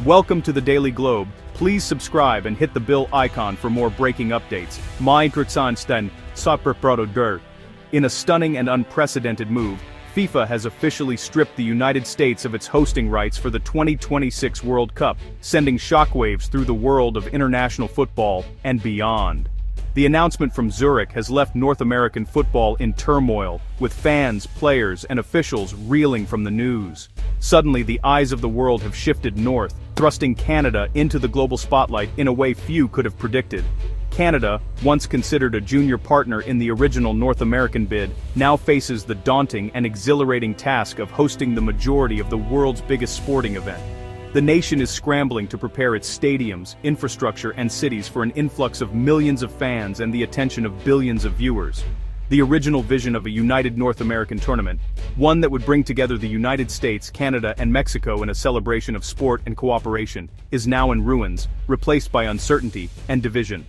Welcome to the Daily Globe. Please subscribe and hit the bell icon for more breaking updates. In a stunning and unprecedented move, FIFA has officially stripped the United States of its hosting rights for the 2026 World Cup, sending shockwaves through the world of international football and beyond. The announcement from Zurich has left North American football in turmoil, with fans, players, and officials reeling from the news. Suddenly, the eyes of the world have shifted north, thrusting Canada into the global spotlight in a way few could have predicted. Canada, once considered a junior partner in the original North American bid, now faces the daunting and exhilarating task of hosting the majority of the world's biggest sporting event. The nation is scrambling to prepare its stadiums, infrastructure, and cities for an influx of millions of fans and the attention of billions of viewers. The original vision of a united North American tournament, one that would bring together the United States, Canada, and Mexico in a celebration of sport and cooperation, is now in ruins, replaced by uncertainty and division.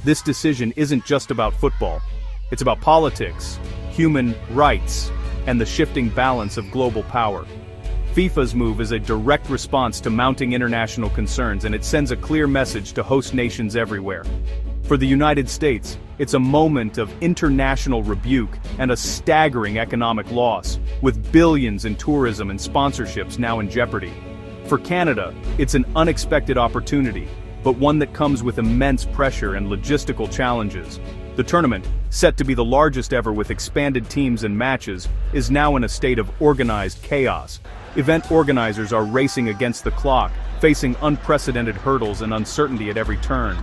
This decision isn't just about football. It's about politics, human rights, and the shifting balance of global power. FIFA's move is a direct response to mounting international concerns, and it sends a clear message to host nations everywhere. For the United States, it's a moment of international rebuke and a staggering economic loss, with billions in tourism and sponsorships now in jeopardy. For Canada, it's an unexpected opportunity, but one that comes with immense pressure and logistical challenges. The tournament, set to be the largest ever with expanded teams and matches, is now in a state of organized chaos. Event organizers are racing against the clock, facing unprecedented hurdles and uncertainty at every turn.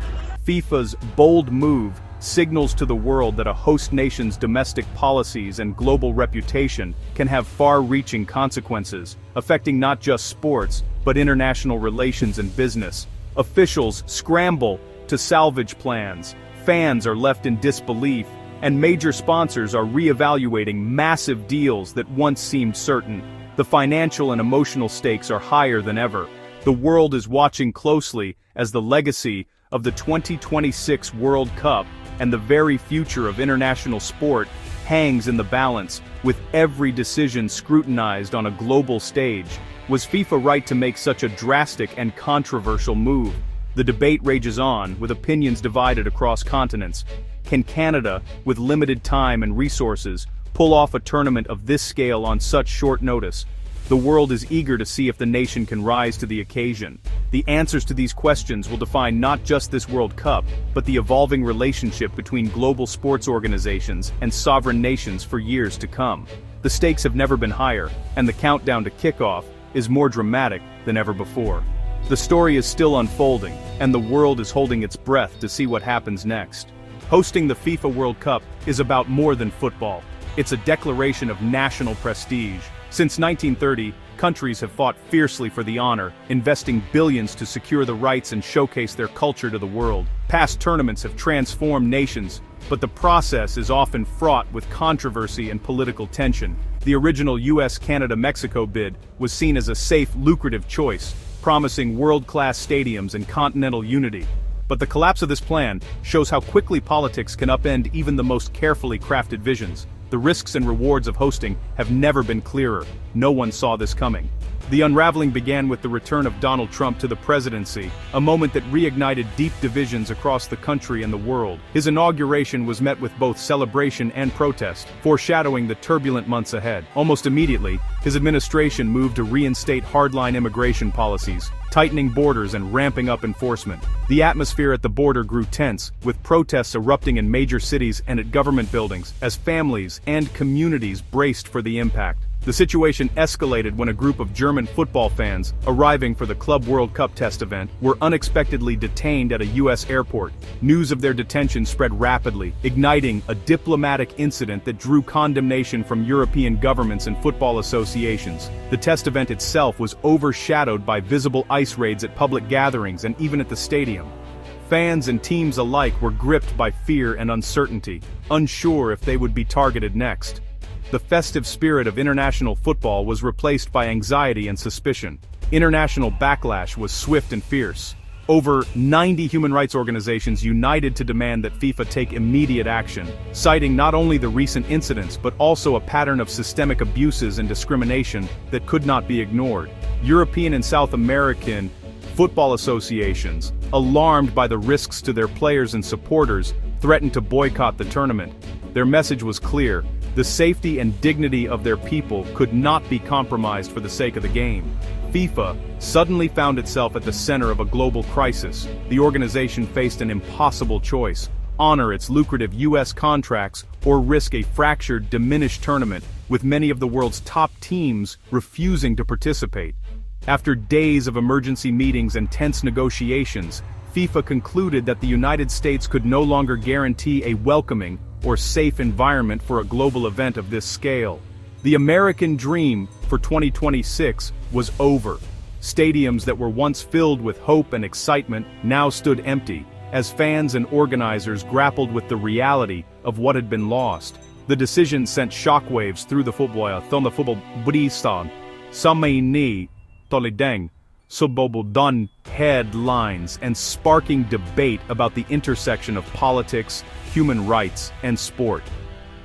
FIFA's bold move signals to the world that a host nation's domestic policies and global reputation can have far-reaching consequences, affecting not just sports, but international relations and business. Officials scramble to salvage plans, fans are left in disbelief, and major sponsors are re-evaluating massive deals that once seemed certain. The financial and emotional stakes are higher than ever. The world is watching closely as the legacy of the 2026 World Cup and the very future of international sport hangs in the balance, with every decision scrutinized on a global stage. Was FIFA right to make such a drastic and controversial move? The debate rages on, with opinions divided across continents. Can Canada, with limited time and resources, pull off a tournament of this scale on such short notice? The world is eager to see if the nation can rise to the occasion. The answers to these questions will define not just this World Cup, but the evolving relationship between global sports organizations and sovereign nations for years to come. The stakes have never been higher, and the countdown to kickoff is more dramatic than ever before. The story is still unfolding, and the world is holding its breath to see what happens next. Hosting the FIFA World Cup is about more than football. It's a declaration of national prestige. Since 1930, countries have fought fiercely for the honor, investing billions to secure the rights and showcase their culture to the world. Past tournaments have transformed nations, but the process is often fraught with controversy and political tension. The original US-Canada-Mexico bid was seen as a safe, lucrative choice, promising world-class stadiums and continental unity. But the collapse of this plan shows how quickly politics can upend even the most carefully crafted visions. The risks and rewards of hosting have never been clearer. No one saw this coming. The unraveling began with the return of Donald Trump to the presidency, a moment that reignited deep divisions across the country and the world. His inauguration was met with both celebration and protest, foreshadowing the turbulent months ahead. Almost immediately, his administration moved to reinstate hardline immigration policies, tightening borders and ramping up enforcement. The atmosphere at the border grew tense, with protests erupting in major cities and at government buildings, as families and communities braced for the impact. The situation escalated when a group of German football fans, arriving for the Club World Cup test event, were unexpectedly detained at a U.S. airport. News of their detention spread rapidly, igniting a diplomatic incident that drew condemnation from European governments and football associations. The test event itself was overshadowed by visible ICE raids at public gatherings and even at the stadium. Fans and teams alike were gripped by fear and uncertainty, unsure if they would be targeted next. The festive spirit of international football was replaced by anxiety and suspicion. International backlash was swift and fierce. Over 90 human rights organizations united to demand that FIFA take immediate action, citing not only the recent incidents but also a pattern of systemic abuses and discrimination that could not be ignored. European and South American Football associations, alarmed by the risks to their players and supporters, threatened to boycott the tournament. Their message was clear: the safety and dignity of their people could not be compromised for the sake of the game. FIFA suddenly found itself at the center of a global crisis. The organization faced an impossible choice: honor its lucrative US contracts or risk a fractured, diminished tournament, with many of the world's top teams refusing to participate. After days of emergency meetings and tense negotiations, FIFA concluded that the United States could no longer guarantee a welcoming or safe environment for a global event of this scale. The American dream for 2026 was over. Stadiums that were once filled with hope and excitement now stood empty, as fans and organizers grappled with the reality of what had been lost. The decision sent shockwaves through the football Bristan, Samaini, Tolideng, Subobodon headlines, and sparking debate about the intersection of politics, human rights, and sport.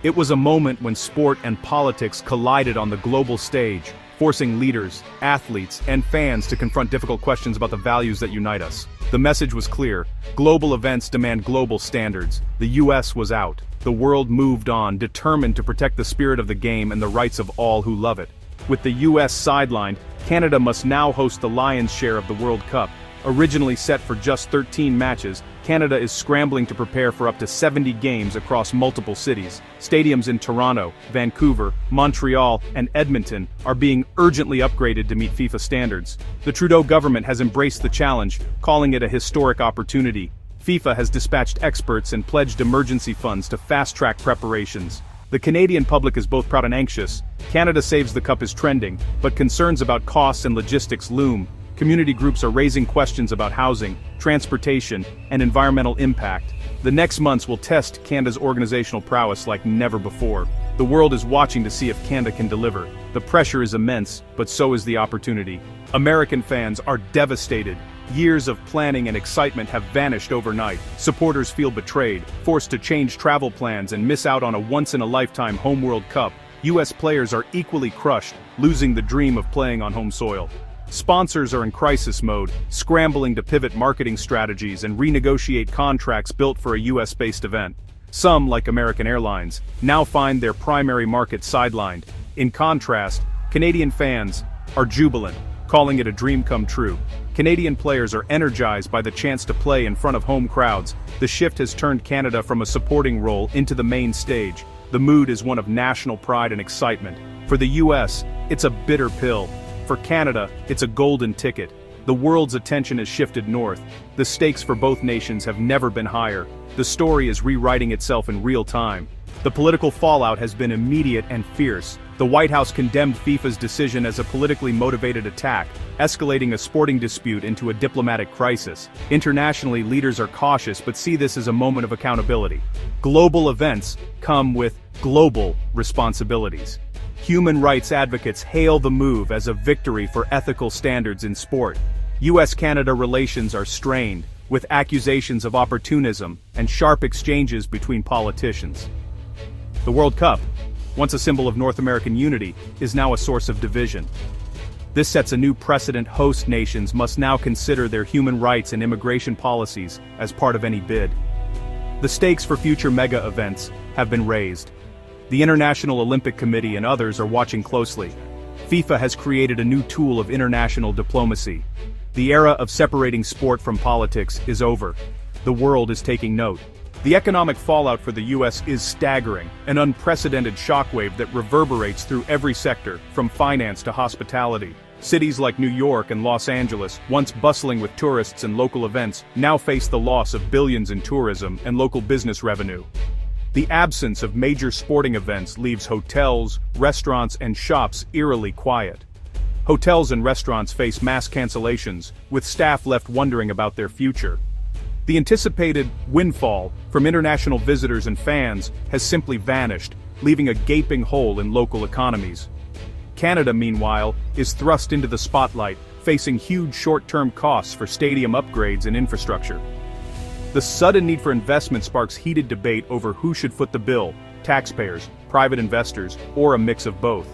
It was a moment when sport and politics collided on the global stage, forcing leaders, athletes, and fans to confront difficult questions about the values that unite us. The message was clear: global events demand global standards. The US was out. The world moved on, determined to protect the spirit of the game and the rights of all who love it. With the US sidelined, Canada must now host the lion's share of the World Cup. Originally set for just 13 matches, Canada is scrambling to prepare for up to 70 games across multiple cities. Stadiums in Toronto, Vancouver, Montreal, and Edmonton are being urgently upgraded to meet FIFA standards. The Trudeau government has embraced the challenge, calling it a historic opportunity. FIFA has dispatched experts and pledged emergency funds to fast-track preparations. The Canadian public is both proud and anxious. Canada Saves the Cup is trending, but concerns about costs and logistics loom. Community groups are raising questions about housing, transportation, and environmental impact. The next months will test Canada's organizational prowess like never before. The world is watching to see if Canada can deliver. The pressure is immense, but so is the opportunity. American fans are devastated. Years of planning and excitement have vanished overnight. Supporters feel betrayed, forced to change travel plans and miss out on a once-in-a-lifetime home World Cup. US players are equally crushed, losing the dream of playing on home soil. Sponsors are in crisis mode, scrambling to pivot marketing strategies and renegotiate contracts built for a US-based event. Some, like American Airlines, now find their primary market sidelined. In contrast, Canadian fans are jubilant, calling it a dream come true. Canadian players are energized by the chance to play in front of home crowds. The shift has turned Canada from a supporting role into the main stage. The mood is one of national pride and excitement. For the US, it's a bitter pill. For Canada, it's a golden ticket. The world's attention has shifted north. The stakes for both nations have never been higher. The story is rewriting itself in real time. The political fallout has been immediate and fierce. The White House condemned FIFA's decision as a politically motivated attack, escalating a sporting dispute into a diplomatic crisis. Internationally, leaders are cautious but see this as a moment of accountability. Global events come with global responsibilities. Human rights advocates hail the move as a victory for ethical standards in sport. US-Canada relations are strained, with accusations of opportunism and sharp exchanges between politicians. The World Cup, once a symbol of North American unity, is now a source of division. This sets a new precedent. Host nations must now consider their human rights and immigration policies as part of any bid. The stakes for future mega events have been raised. The International Olympic Committee and others are watching closely. FIFA has created a new tool of international diplomacy. The era of separating sport from politics is over. The world is taking note. The economic fallout for the US is staggering, an unprecedented shockwave that reverberates through every sector, from finance to hospitality. Cities like New York and Los Angeles, once bustling with tourists and local events, now face the loss of billions in tourism and local business revenue. The absence of major sporting events leaves hotels, restaurants, and shops eerily quiet. Hotels and restaurants face mass cancellations, with staff left wondering about their future. The anticipated windfall from international visitors and fans has simply vanished, leaving a gaping hole in local economies. Canada, meanwhile, is thrust into the spotlight, facing huge short-term costs for stadium upgrades and infrastructure. The sudden need for investment sparks heated debate over who should foot the bill: taxpayers, private investors, or a mix of both.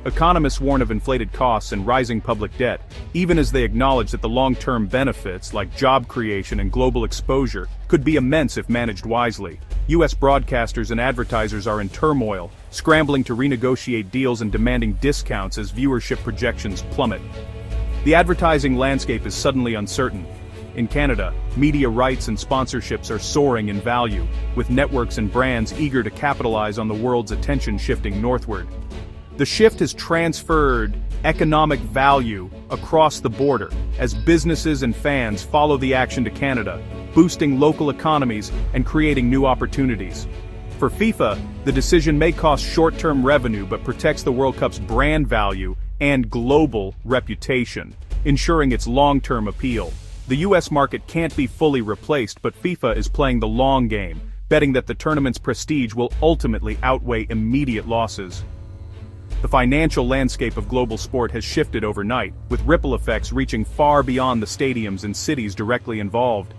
Economists warn of inflated costs and rising public debt, even as they acknowledge that the long-term benefits, like job creation and global exposure, could be immense if managed wisely. U.S. broadcasters and advertisers are in turmoil, scrambling to renegotiate deals and demanding discounts as viewership projections plummet. The advertising landscape is suddenly uncertain. In Canada, media rights and sponsorships are soaring in value, with networks and brands eager to capitalize on the world's attention shifting northward. The shift has transferred economic value across the border as businesses and fans follow the action to Canada, boosting local economies and creating new opportunities. For FIFA, the decision may cost short-term revenue but protects the World Cup's brand value and global reputation, ensuring its long-term appeal. The US market can't be fully replaced, but FIFA is playing the long game, betting that the tournament's prestige will ultimately outweigh immediate losses. The financial landscape of global sport has shifted overnight, with ripple effects reaching far beyond the stadiums and cities directly involved.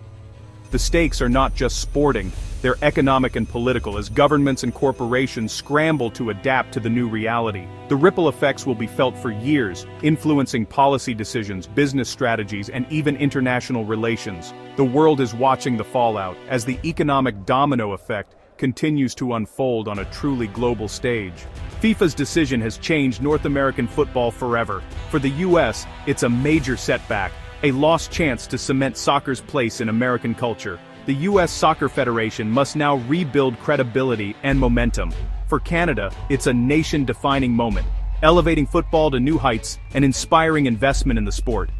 The stakes are not just sporting, they're economic and political as governments and corporations scramble to adapt to the new reality. The ripple effects will be felt for years, influencing policy decisions, business strategies, and even international relations. The world is watching the fallout as the economic domino effect continues to unfold on a truly global stage. FIFA's decision has changed North American football forever. For the US, it's a major setback, a lost chance to cement soccer's place in American culture. The US Soccer Federation must now rebuild credibility and momentum. For Canada, it's a nation-defining moment, elevating football to new heights and inspiring investment in the sport.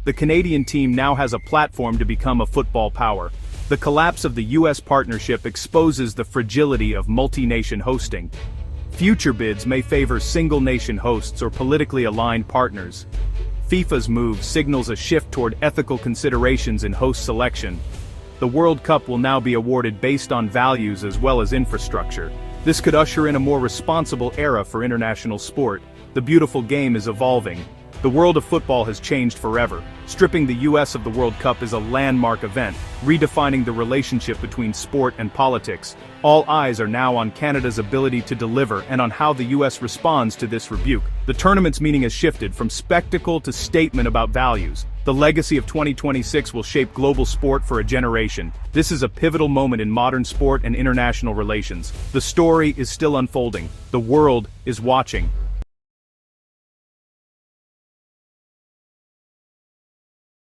The Canadian team now has a platform to become a football power. The collapse of the US partnership exposes the fragility of multi-nation hosting. Future bids may favor single-nation hosts or politically aligned partners. FIFA's move signals a shift toward ethical considerations in host selection. The World Cup will now be awarded based on values as well as infrastructure. This could usher in a more responsible era for international sport. The beautiful game is evolving. The world of football has changed forever. Stripping the US of the World Cup is a landmark event, redefining the relationship between sport and politics. All eyes are now on Canada's ability to deliver and on how the US responds to this rebuke. The tournament's meaning has shifted from spectacle to statement about values. The legacy of 2026 will shape global sport for a generation. This is a pivotal moment in modern sport and international relations. The story is still unfolding. The world is watching.